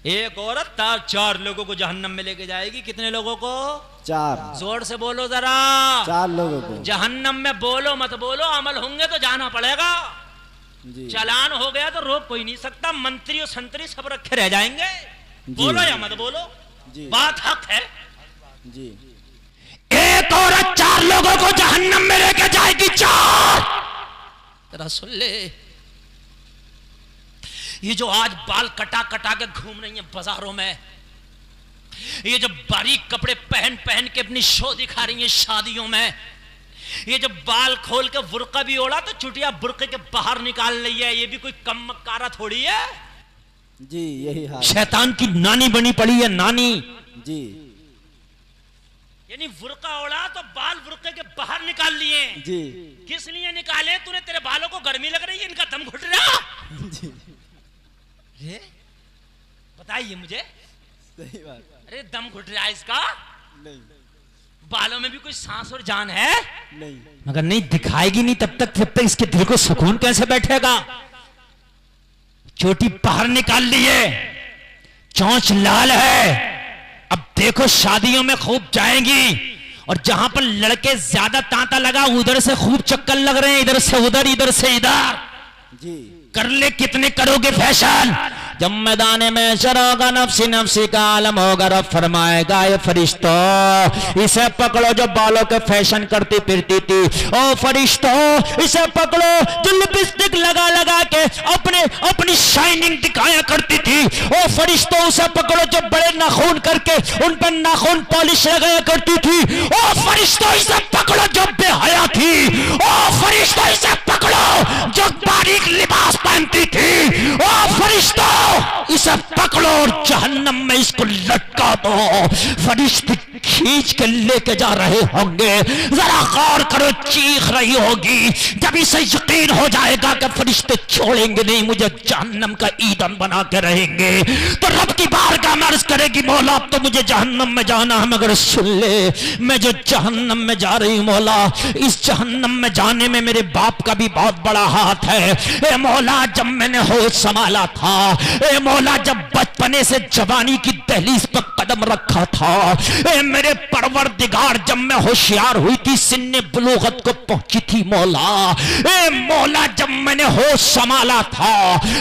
ایک عورت 4 لوگوں کو جہنم میں لے کے جائے گی. کتنے لوگوں کو؟ 4. زور سے بولو ذرا. 4 لوگوں کو. جہنم میں بولو مت بولو، عمل ہوں گے تو جانا پڑے گا. جی. چلان ہو گیا تو روک کوئی نہیں سکتا. منتری اور سنتری سب رکھے رہ جائیں گے. بولو یا مت بولو، بات حق ہے. جی. ایک عورت 4 لوگوں کو جہنم میں لے کے جائے گی. 4. ذرا سن لے، یہ جو آج بال کٹا کٹا کے گھوم رہی ہیں بازاروں میں، یہ جو باریک کپڑے پہن پہن کے اپنی شو دکھا رہی ہیں شادیوں میں، یہ جو بال کھول کے برقع بھی اوڑا تو چٹیا برقعے کے باہر نکال رہی ہے، یہ بھی کوئی کم مکارہ تھوڑی ہے. جی یہی حال. شیطان کی نانی بنی پڑی ہے، نانی. جی. یعنی برقع اوڑا تو بال برقعے کے باہر نکال لیے. جی. کس لیے نکالے؟ تو نے تیرے بالوں کو گرمی لگ رہی ہے، ان کا دم گھٹ رہا. جی. بتائیے مجھے. صحیح بات. ارے دم گھٹ رہا ہے اس کا؟ نہیں. بالوں میں بھی کوئی سانس اور جان ہے؟ نہیں. مگر نہیں دکھائے گی نہیں تب تک اس کے دل کو سکون کیسے بیٹھے گا؟ چوٹی باہر نکال لیے، چونچ لال ہے. اب دیکھو شادیوں میں خوب جائیں گی، اور جہاں پر لڑکے زیادہ تانتا لگا ادھر سے خوب چکر لگ رہے ہیں، ادھر سے ادھر ادھر سے ادھر. جی. کر لے کتنے کرو گے فیشن؟ جب میدان میں شروع نفسی نفسی کا عالم ہوگا، رب فرمائے گا اے فرشتوں اسے پکڑو جو بالوں کے فیشن کرتی پھرتی تھی. او فرشتوں اسے پکڑو جو لپسٹک لگا لگا کے اپنی شائننگ دکھایا کرتی تھی. او فرشتوں اسے پکڑو جو بڑے ناخون کر کے ان پر ناخون پالش لگایا کرتی تھی. او فرشتوں اسے پکڑو جو بے حیا تھی. او فرشتوں اسے پکڑو جو باریک لباس پہنتی تھی. او فرشتوں اسے پکڑو اور جہنم میں اس کو لٹکا دو. فرشتے کھینچ کے لے کے جا رہے ہوں گے. ذرا غور کرو، چیخ رہی ہوگی. جب اسے یقین ہو جائے گا کہ فرشتے چھوڑیں گے نہیں، مجھے جہنم کا ایندھن بنا کے رہیں گے، تو رب کی بارگاہ میں عرض کرے گی مولا اب تو مجھے جہنم میں جانا ہے. مگر سن لے، میں جو جہنم میں جا رہی ہوں مولا، اس جہنم میں جانے میں میرے باپ کا بھی بہت بڑا ہاتھ ہے. اے مولا جب میں نے ہوش سنبھالا تھا، اے مولا جب بچپنے سے جوانی کی دہلیز پر قدم رکھا تھا، اے میرے پروردگار جب میں ہوشیار ہوئی تھی، سن بلوغت کو پہنچی تھی مولا، اے مولا جب میں نے ہوش سنبھالا تھا،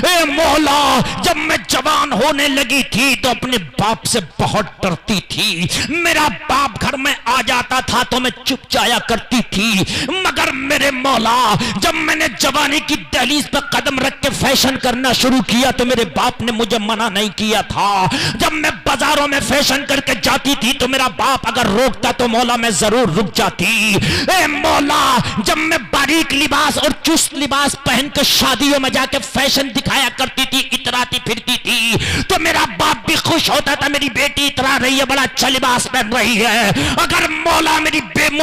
اے مولا جب میں جوان ہونے لگی تھی تو اپنے باپ سے بہت ڈرتی تھی. میرا باپ گھر میں آ جاتا تھا تو میں چپ جایا کرتی تھی. مگر میرے مولا جب میں نے جوانی کی دہلیز پر قدم رکھ کے فیشن کرنا شروع کیا تو میرے باپ نے مجھے منع نہیں کیا تھا. جب میں بازاروں میں فیشن کر کے جاتی تھی تو میرا باپ اگر روکتا تو مولا میں ضرور رک جاتی. اے مولا جب میں باریک لباس اور چست لباس پہن کے شادیوں میں جا کے فیشن دکھایا کرتی تھی، اتراتی پھرتی تھی، تو میرا باپ بھی خوش ہوتا تھا میری بیٹی اترا رہی ہے، بڑا اچھا لباس پہن رہی ہے. اگر مولا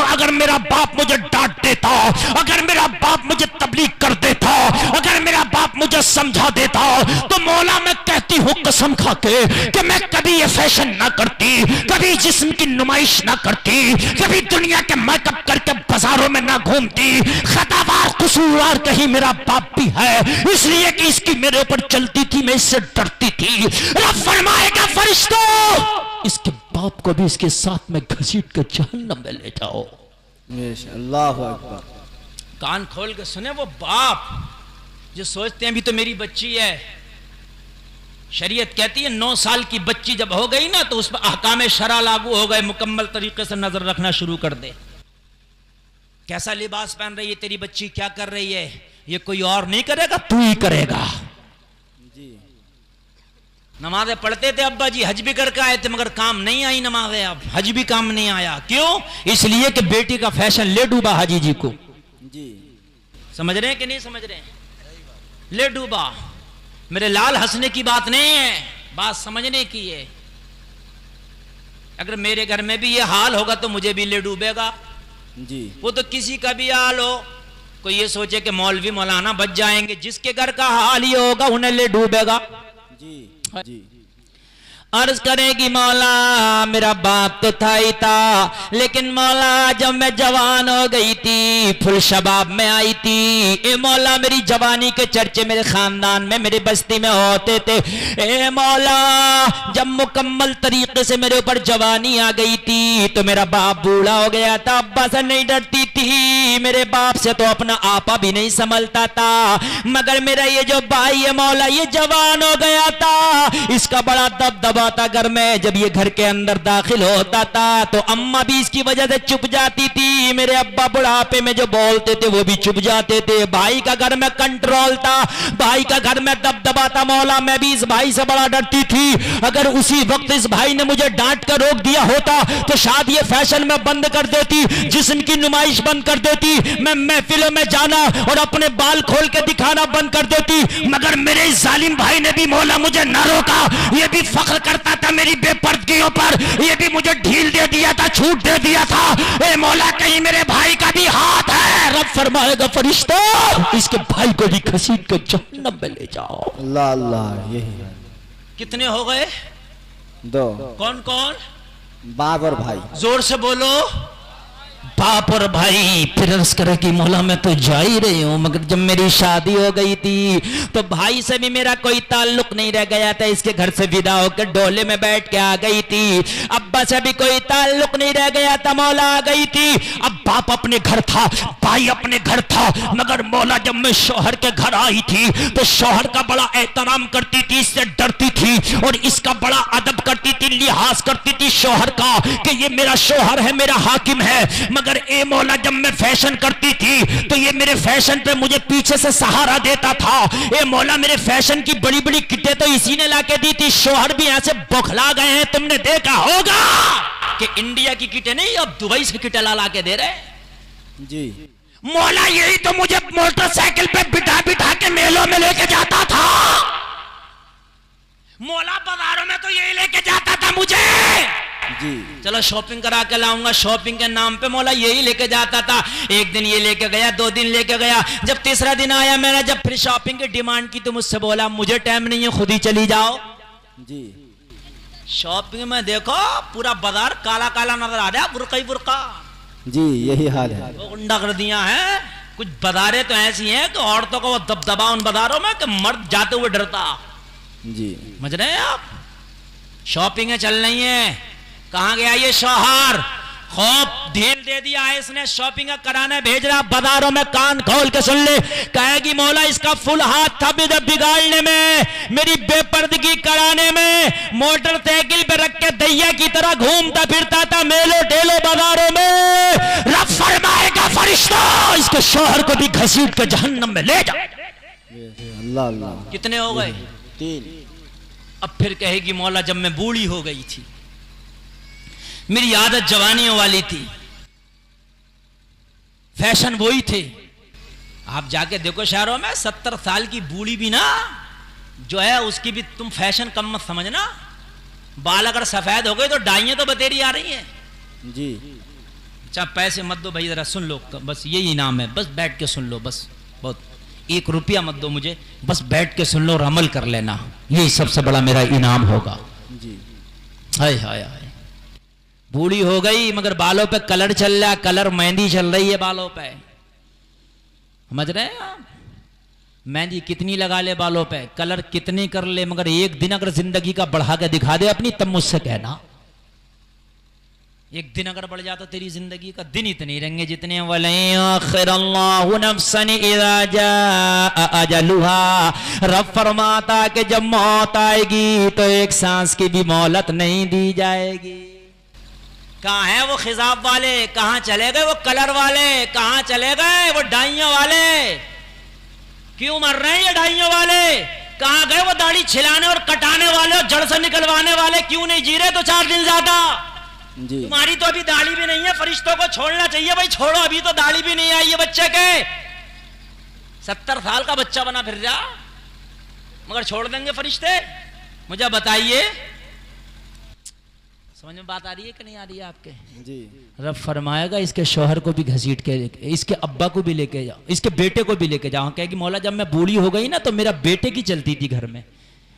اگر میرا باپ مجھے ڈانٹ دیتا، اگر میرا باپ مجھے تبلیغ کر دیتا، اگر میرا باپ مجھے سمجھا دیتا تو مولا میں کہتی ہوں قسم کھا کے کہ میں کبھی یہ فیشن نہ کرتی، کبھی جسم کی نمائش نہ کرتی، کبھی دنیا کے میک اپ کر کے بازاروں میں نہ گھومتی. خطاوار قصوروار کہیں میرا باپ بھی ہے، اس لیے کہ اس کی میرے اوپر چلتی تھی، میں اس سے ڈرتی تھی. رب فرمائے گا فرشتوں اس کے باپ کو بھی اس کے ساتھ میں گھسیٹ کے جہنم میں لے جاؤ. اللہ اکبر. کان کھول کے سنے وہ باپ جو سوچتے ہیں بھی تو میری بچی ہے. شریعت کہتی ہے 9 سال کی بچی جب ہو گئی نا تو اس پر احکام شرع لاگو ہو گئے، مکمل طریقے سے نظر رکھنا شروع کر دے. کیسا لباس پہن رہی ہے تیری بچی، کیا کر رہی ہے، یہ کوئی اور نہیں کرے گا، تو ہی کرے گا. جی. نمازیں پڑھتے تھے ابا جی، حج بھی کر کے آئے تھے مگر کام نہیں آئی نمازیں، اب حج بھی کام نہیں آیا. کیوں؟ اس لیے کہ بیٹی کا فیشن لے ڈوبا حاجی جی کو. جی. سمجھ رہے ہیں کہ نہیں سمجھ رہے ہیں؟ لے ڈوبا. میرے لال ہنسنے کی بات نہیں ہے، بات سمجھنے کی ہے. اگر میرے گھر میں بھی یہ حال ہوگا تو مجھے بھی لے ڈوبے گا. جی. وہ تو کسی کا بھی حال ہو، کوئی یہ سوچے کہ مولوی مولانا بچ جائیں گے، جس کے گھر کا حال یہ ہوگا انہیں لے ڈوبے گا. جی. جی. عرض کرے گی مولا میرا باپ تو تھا ہی تھا، لیکن مولا جب میں جوان ہو گئی تھی، فل شباب میں آئی تھی، اے مولا میری جوانی کے چرچے میرے خاندان میں میری بستی میں ہوتے تھے، اے مولا جب مکمل طریقے سے میرے اوپر جوانی آ گئی تھی تو میرا باپ بوڑھا ہو گیا تھا، ابا سے نہیں ڈرتی تھی، میرے باپ سے تو اپنا آپا بھی نہیں سنبھلتا تھا، مگر میرا یہ جو بھائی ہے مولا یہ جوان ہو گیا تھا، اس کا بڑا دبدبا تھا گھر میں، جب یہ گھر کے اندر داخل ہوتا تھا تو اماں بھی اس کی وجہ سے چپ جاتی تھی، میرے ابا بڑھاپے میں جو بولتے تھے وہ بھی چپ جاتے تھے، بھائی کا گھر میں کنٹرول تھا، بھائی کا گھر میں دبدبا تھا، مولا میں بھی اس بھائی سے بڑا ڈرتی تھی، اگر اسی وقت اس بھائی نے مجھے ڈانٹ کر روک دیا ہوتا تو شاید یہ فیشن میں بند کر دیتی، جسم کی نمائش بند کر دیتی، میں محفلوں میں جانا اور اپنے بال کھول کے دکھانا بند کر دیتی، مگر میرے اس ظالم بھائی نے بھی مولا مجھے نہ روکا، یہ بھی فخر کرتا تھا میری بے پردگیوں پر، یہ بھی مجھے ڈھیل دے دیا تھا، چھوٹ دے دیا تھا، اے مولا کہیں میرے بھائی کا بھی ہاتھ ہے، رب فرمائے گا فرشتہ اس کے بھائی کو بھی گھسیٹ کے جہنم میں لے جاؤ۔ اللہ اللہ یہی ہے۔ کتنے ہو گئے؟ 2۔ کون کون؟ باپ اور بھائی۔ زور سے بولو۔ باپ اور بھائی۔ پھر عرض کرے کہ مولا میں تو جا ہی رہی ہوں، مگر جب میری شادی ہو گئی تھی تو بھائی سے بھی میرا کوئی تعلق نہیں رہ گیا تھا، اس کے گھر سے ودا ہو کے ڈولے میں بیٹھ کے آ گئی تھی، ابا سے بھی کوئی تعلق نہیں رہ گیا تھا، مولا آ گئی تھی، اب باپ اپنے گھر تھا، بھائی اپنے گھر تھا، مگر مولا جب میں شوہر کے گھر آئی تھی تو شوہر کا بڑا احترام کرتی تھی، اس سے ڈرتی تھی اور اس کا بڑا ادب کرتی تھی، لحاظ کرتی تھی شوہر کا کہ یہ میرا شوہر ہے، میرا حاکم ہے، مگر اے مولا جب میں فیشن کرتی تھی تو یہ میرے فیشن پہ مجھے پیچھے سے سہارا دیتا تھا، اے مولا میرے فیشن کی بڑی بڑی کٹیں تو اسی نے لا کے دی تھی، شوہر بھی یہاں سے بوکھلا گئے ہیں، تم نے دیکھا ہوگا کہ انڈیا کی کٹیں نہیں اب دبئی سے کٹیں لا کے دے رہے جی۔ مولا یہی تو مجھے موٹر سائیکل پہ بٹھا بٹھا کے میلوں میں لے کے جاتا تھا، مولا بازاروں میں تو یہی لے کے جاتا تھا مجھے، جی چلو شاپنگ کرا کے لاؤں گا، شاپنگ کے نام پہ مولا یہی لے کے جاتا تھا، ایک دن یہ لے کے گیا، 2 دن لے کے گیا، جب تیسرا دن آیا میں نے جب پھر شاپنگ کی ڈیمانڈ کی تو مجھ سے بولا مجھے ٹائم نہیں ہے، خود ہی چلی جاؤ۔ جی۔ شاپنگ میں دیکھو پورا بازار کالا کالا نظر آ رہا ہے، برقع ہی برقع، جی یہی حال ہے۔ وہ گنڈا گردیاں ہیں، کچھ بازاریں تو ایسی ہیں کہ عورتوں کو وہ دبدبا ان بازاروں میں کہ مرد جاتے ہوئے ڈرتا، جی سمجھ رہے ہیں آپ؟ شاپنگیں چل رہی ہیں، کہاں گیا یہ شوہر؟ خوب ڈھیل دے دیا ہے اس نے، شاپنگ کرانے بھیج رہا، بازاروں میں کان کھول کے سن لے، کہے گی مولا اس کا فل ہاتھ تھا مجھے بگاڑنے میں، میری بے پردگی کرانے میں، موٹر سائیکل پہ رکھ کے دیا کی طرح گھومتا پھرتا تھا میلوں ٹیلوں بازاروں میں، رب فرمائے گا فرشتہ اس کے شوہر کو بھی گھسیٹ کے جہنم میں لے جا۔ اللہ اللہ۔ کتنے ہو گئے؟ 3۔ اب پھر کہے گی مولا جب میں بوڑھی ہو گئی تھی، میری عادت جوانیوں والی تھی، فیشن وہی تھے، آپ جا کے دیکھو شہروں میں 70 سال کی بوڑھی بھی نا جو ہے اس کی بھی تم فیشن کم مت سمجھنا، بال اگر سفید ہو گئے تو ڈائیاں تو بتیری آ رہی ہیں۔ جی۔ اچھا پیسے مت دو بھائی، ذرا سن لو، بس یہی انعام ہے، بس بیٹھ کے سن لو، بس بہت، 1 روپیہ مت دو مجھے، بس بیٹھ کے سن لو اور عمل کر لینا، یہی سب سے بڑا میرا انعام ہوگا۔ جی۔ ہائے ہائے ہائے، بوڑھی ہو گئی مگر بالوں پہ کلر چل رہا، کلر مہندی چل رہی ہے بالوں پہ، سمجھ رہے ہیں آپ؟ مہندی کتنی لگا لے بالوں پہ، کلر کتنی کر لے، مگر ایک دن اگر زندگی کا بڑھا کے دکھا دے اپنی، تب مجھ سے کہنا، ایک دن اگر بڑھ جاتا تیری زندگی کا، دن اتنے رہیں گے جتنے وَلَن يُؤَخِّرَ اللَّهُ نَفْسًا إِذَا جَاءَ أَجَلُهَا، رب فرماتا کہ جب موت آئے گی تو ایک سانس کی بھی مہلت نہیں دی جائے گی۔ کہاں ہیں وہ خضاب والے، کہاں چلے گئے وہ کلر والے، کہاں چلے گئے وہ ڈائیوں والے، کیوں مر رہے ہیں یہ ڈائیوں والے، کہاں گئے وہ داڑھی چھلانے اور کٹانے والے اور جڑ سے نکلوانے والے، کیوں نہیں جی رہے 2-4 دن زیادہ؟ جی۔ تمہاری تو ابھی داڑھی بھی نہیں ہے، فرشتوں کو چھوڑنا چاہیے بھائی، چھوڑو، ابھی تو داڑھی بھی نہیں آئی ہے بچے کے، 70 سال کا بچہ بنا پھر جا، مگر چھوڑ دیں گے فرشتے؟ مجھے بتائیے، سمجھ میں بات آ رہی ہے کہ نہیں آ رہی ہے آپ کے؟ جی۔ رب فرمائے گا اس کے شوہر کو بھی گھسیٹ کے، اس کے ابا کو بھی لے کے جاؤ، اس کے بیٹے کو بھی لے کے جاؤ، کہے گی مولا جب میں بوڑھی ہو گئی نا تو میرا بیٹے کی چلتی تھی گھر میں،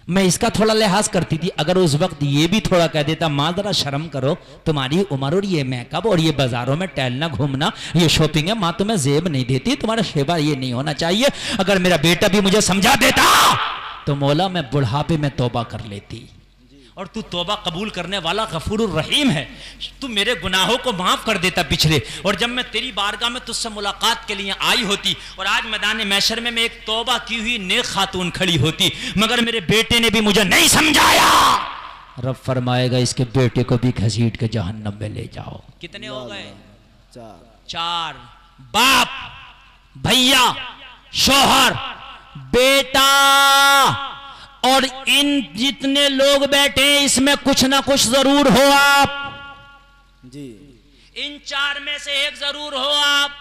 میں اس کا تھوڑا لحاظ کرتی تھی. اگر اس وقت یہ بھی تھوڑا کہہ دیتا ماں ذرا شرم کرو, تمہاری عمر اور یہ میک اپ اور یہ بازاروں میں ٹہلنا گھومنا یہ شاپنگ ہے, ماں تمہیں زیب نہیں دیتی, تمہارا شیوا یہ نہیں ہونا چاہیے. اگر میرا بیٹا بھی مجھے سمجھا دیتا تو مولا میں بڑھاپے میں توبہ کر لیتی. اور تو توبہ قبول کرنے والا غفور الرحیم ہے, تو میرے گناہوں کو معاف کر دیتا پچھلے. اور جب میں تیری بارگاہ میں تجھ سے ملاقات کے لیے آئی ہوتی اور آج میدان محشر میں ایک توبہ کی ہوئی نیک خاتون کھڑی ہوتی, مگر میرے بیٹے نے بھی مجھے نہیں سمجھایا, رب فرمائے گا اس کے بیٹے کو بھی گھسیٹ کے جہنم میں لے جاؤ. کتنے ہو گئے؟ 4. باپ, بھیا, شوہر, بیٹا اور ان جتنے لوگ بیٹھے ہیں اس میں کچھ نہ کچھ ضرور ہو آپ. جی. ان 4 میں سے ایک ضرور ہو آپ.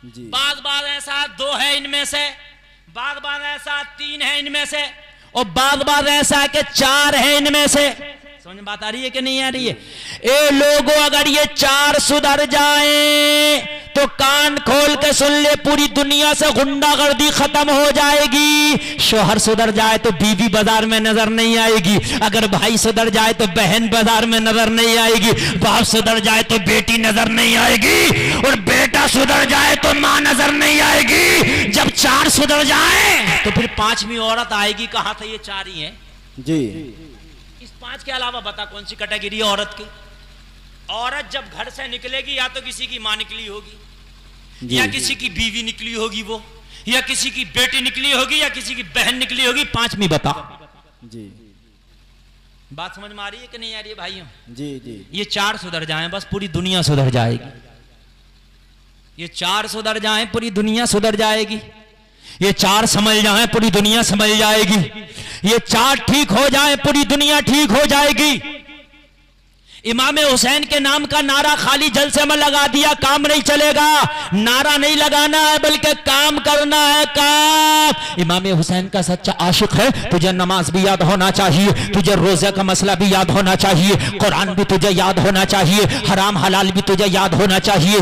جی. بعض ایسا 2 ہے ان میں سے, بعض ایسا 3 ہے ان میں سے, اور بعض ایسا کہ 4 ہے ان میں سے. سمجھ میں بات آ رہی ہے کہ نہیں آ رہی ہے؟ اے لوگوں اگر یہ 4 سدھر جائیں تو کان کھول کے سن لے, پوری دنیا سے غنڈہ گردی ختم ہو جائے گی. شوہر سدھر جائے تو بیوی بازار میں نظر نہیں آئے گی, اگر بھائی سدھر جائے تو بہن بازار میں نظر نہیں آئے گی, باپ سدھر جائے تو بیٹی نظر نہیں آئے گی, اور بیٹا سدھر جائے تو ماں نظر نہیں آئے گی. جب 4 سدھر جائیں تو پھر 5ویں عورت آئے گی. کہاں تھا یہ 4 ہی ہیں؟ جی. 5 کے علاوہ بتا کون سی کیٹیگری ہے عورت کی؟ عورت جب گھر سے نکلے گی یا تو کسی کی ماں نکلی ہوگی, یا کسی کی بیوی نکلی ہوگی, وہ یا کسی کی بیٹی نکلی ہوگی, یا کسی کی بہن نکلی ہوگی. 5ویں بتا. جی. بات سمجھ میں آ رہی ہے کہ نہیں آ رہی ہے بھائیوں؟ جی. جی. یہ 4 سدھر جائیں بس پوری دنیا سدھر جائے گی. یہ 4 سدھر جائیں پوری دنیا سدھر جائے گی. یہ 4 سمجھ جائیں پوری دنیا سمجھ جائے گی. یہ 4 ٹھیک ہو جائیں پوری دنیا ٹھیک ہو جائے گی. امام حسین کے نام کا نعرہ خالی جلسے میں لگا دیا کام نہیں چلے گا. نعرہ نہیں لگانا ہے بلکہ کام کرنا ہے. کام. امام حسین کا سچا عاشق ہے, تجھے نماز بھی یاد ہونا چاہیے, تجھے روزے کا مسئلہ بھی یاد ہونا چاہیے, قرآن بھی تجھے یاد ہونا چاہیے, حرام حلال بھی تجھے یاد ہونا چاہیے.